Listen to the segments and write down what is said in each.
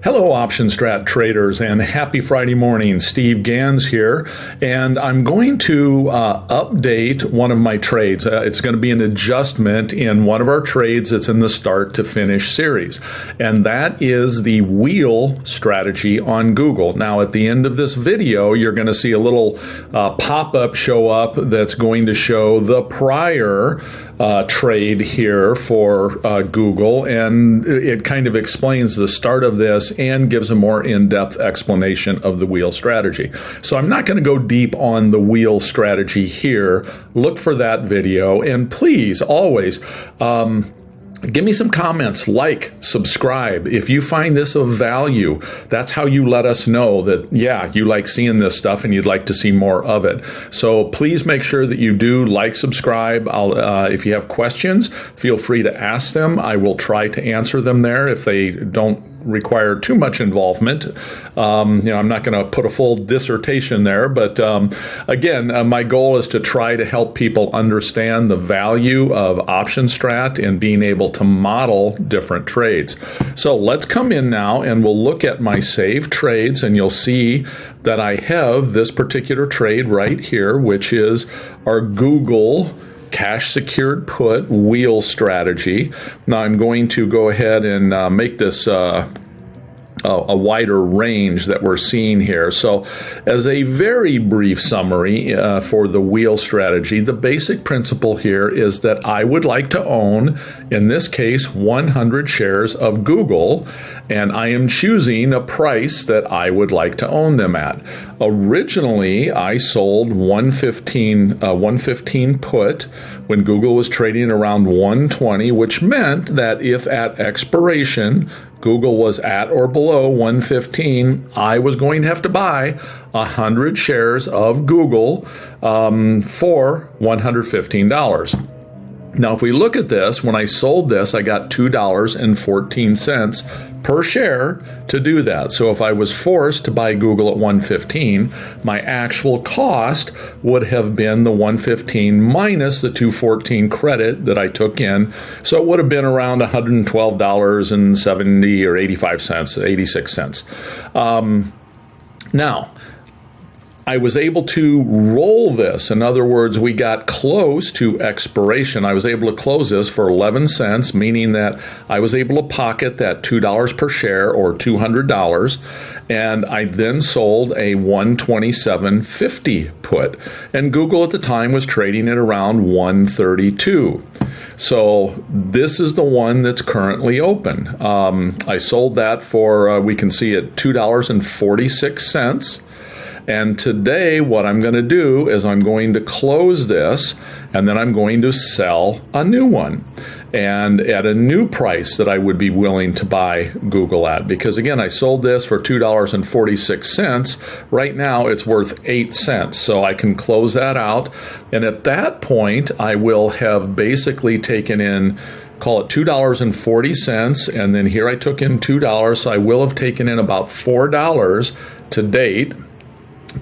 Hello, OptionStrat traders, and happy Friday morning. Steve Ganz here, and I'm going to update one of my trades. It's going to be an adjustment in one of our trades that's in the start to finish series, and that is the wheel strategy on Google. Now, at the end of this video, you're going to see a little pop-up show up that's going to show the prior trade here for Google, and it kind of explains the start of this and gives a more in-depth explanation of the wheel strategy. So I'm not going to go deep on the wheel strategy here. Look for that video, and please always give me some comments, like, subscribe. If you find this of value, that's how you let us know that, yeah, you like seeing this stuff and you'd like to see more of it. So please make sure that you do like, subscribe. If you have questions, feel free to ask them. I will try to answer them there if they don't require too much involvement. I'm not going to put a full dissertation there, but again, my goal is to try to help people understand the value of OptionStrat and being able to model different trades. So let's come in now and we'll look at my saved trades, and you'll see that I have this particular trade right here, which is our Google cash secured put wheel strategy. Now I'm going to go ahead and make this a wider range that we're seeing here. So as a very brief summary for the wheel strategy, the basic principle here is that I would like to own, in this case, 100 shares of Google, and I am choosing a price that I would like to own them at. Originally, I sold 115 put when Google was trading around 120, which meant that if at expiration Google was at or below 115, I was going to have to buy 100 shares of Google for $115. Now, if we look at this, when I sold this, I got $2.14 per share to do that. So if I was forced to buy Google at 115, my actual cost would have been the 115 minus the 214 credit that I took in. So it would have been around $112.70 or 85 cents, 86 cents. Now, I was able to roll this. In other words, we got close to expiration. I was able to close this for 11 cents, meaning that I was able to pocket that $2 per share or $200. And I then sold a 127.50 put. And Google at the time was trading at around 132. So this is the one that's currently open. I sold that for, we can see it, $2.46. And today what I'm going to do is I'm going to close this, and then I'm going to sell a new one, and at a new price that I would be willing to buy Google at. Because again, I sold this for $2.46. Right now it's worth 8 cents. So I can close that out. And at that point, I will have basically taken in, call it $2.40. And then here I took in $2. So I will have taken in about $4 to date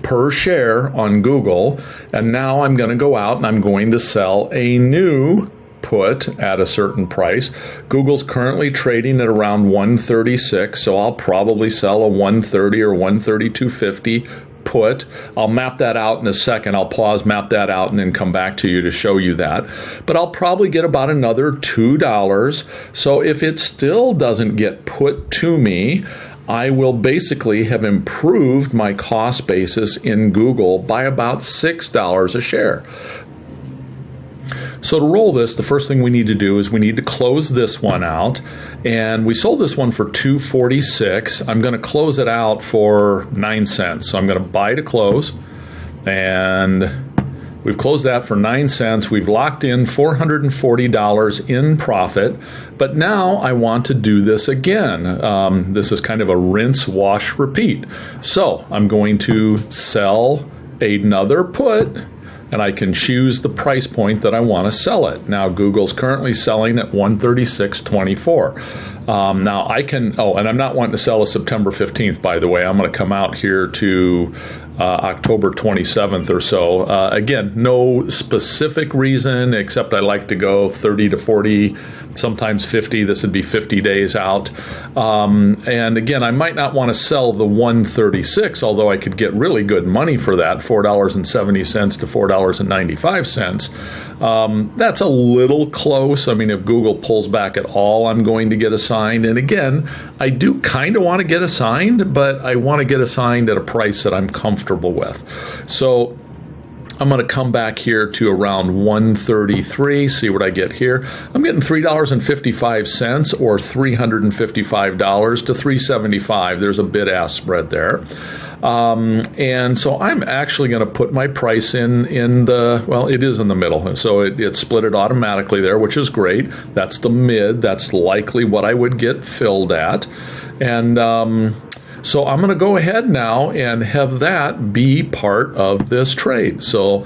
per share on Google. And now I'm going to go out and I'm going to sell a new put at a certain price. Google's currently trading at around 136, so I'll probably sell a 130 or 132.50 put. I'll map that out in a second. I'll pause, map that out, and then come back to you to show you that. But I'll probably get about another $2. So if it still doesn't get put to me, I will basically have improved my cost basis in Google by about $6 a share. So to roll this, the first thing we need to do is we need to close this one out. And we sold this one for $2.46. I'm going to close it out for 9 cents. So I'm going to buy to close. And we've closed that for 9 cents. We've locked in $440 in profit. But now I want to do this again. This is kind of a rinse, wash, repeat. So I'm going to sell another put, and I can choose the price point that I want to sell it. Now, Google's currently selling at 136.24. Now I can, and I'm not wanting to sell a September 15th, by the way. I'm going to come out here to October 27th or so. Again, no specific reason, except I like to go 30 to 40, sometimes 50. This would be 50 days out. And again, I might not want to sell the 136, although I could get really good money for that, $4.70 to $4.95. That's a little close. I mean, if Google pulls back at all, I'm going to get assigned. And again, I do kind of want to get assigned, but I want to get assigned at a price that I'm comfortable with. So I'm going to come back here to around 133, see what I get here. I'm getting $3.55 or $355 to $3.75. There's a bid-ask spread there. And so I'm actually going to put my price in the, well, it is in the middle. So it split it automatically there, which is great. That's the mid. That's likely what I would get filled at. And so I'm going to go ahead now and have that be part of this trade. So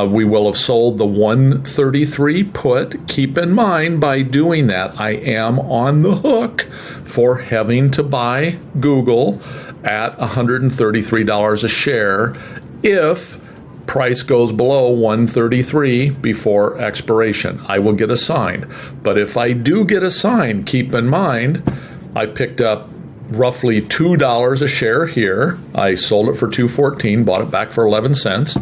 we will have sold the 133 put. Keep in mind, by doing that, I am on the hook for having to buy Google at $133 a share if price goes below 133 before expiration. I will get assigned. But if I do get assigned, keep in mind, I picked up roughly $2 a share here. I sold it for $2.14, bought it back for 11 cents.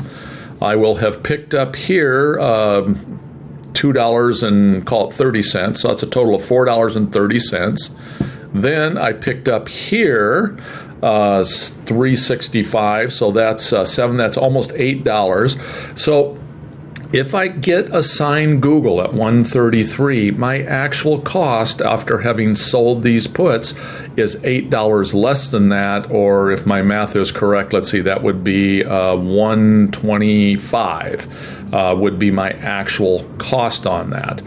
I will have picked up here $2 and call it 30 cents. So that's a total of $4.30. Then I picked up here $3.65. So that's that's almost $8. So if I get assigned Google at 133, my actual cost after having sold these puts is $8 less than that, or if my math is correct, let's see, that would be 125 would be my actual cost on that.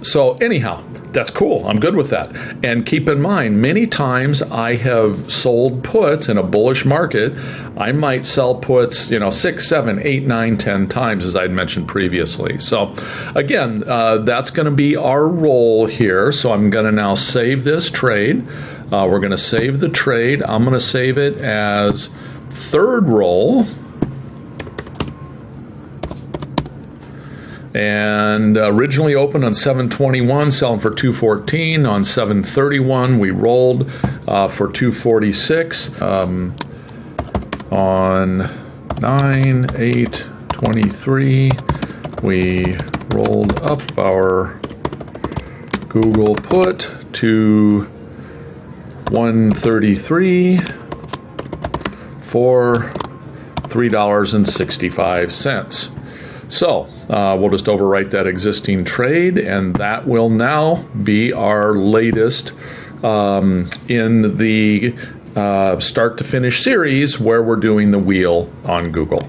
So anyhow, that's cool. I'm good with that. And keep in mind, many times I have sold puts in a bullish market. I might sell puts, 6, 7, 8, 9, 10 times, as I'd mentioned previously. So again, that's going to be our role here. So I'm going to now save this trade. We're going to save the trade. I'm going to save it as third roll. And originally opened on 721, selling for 214. On 731, we rolled for 246. On 9/8/23, we rolled up our Google put to 133 for $3.65. So we'll just overwrite that existing trade, and that will now be our latest in the start to finish series where we're doing the wheel on Google.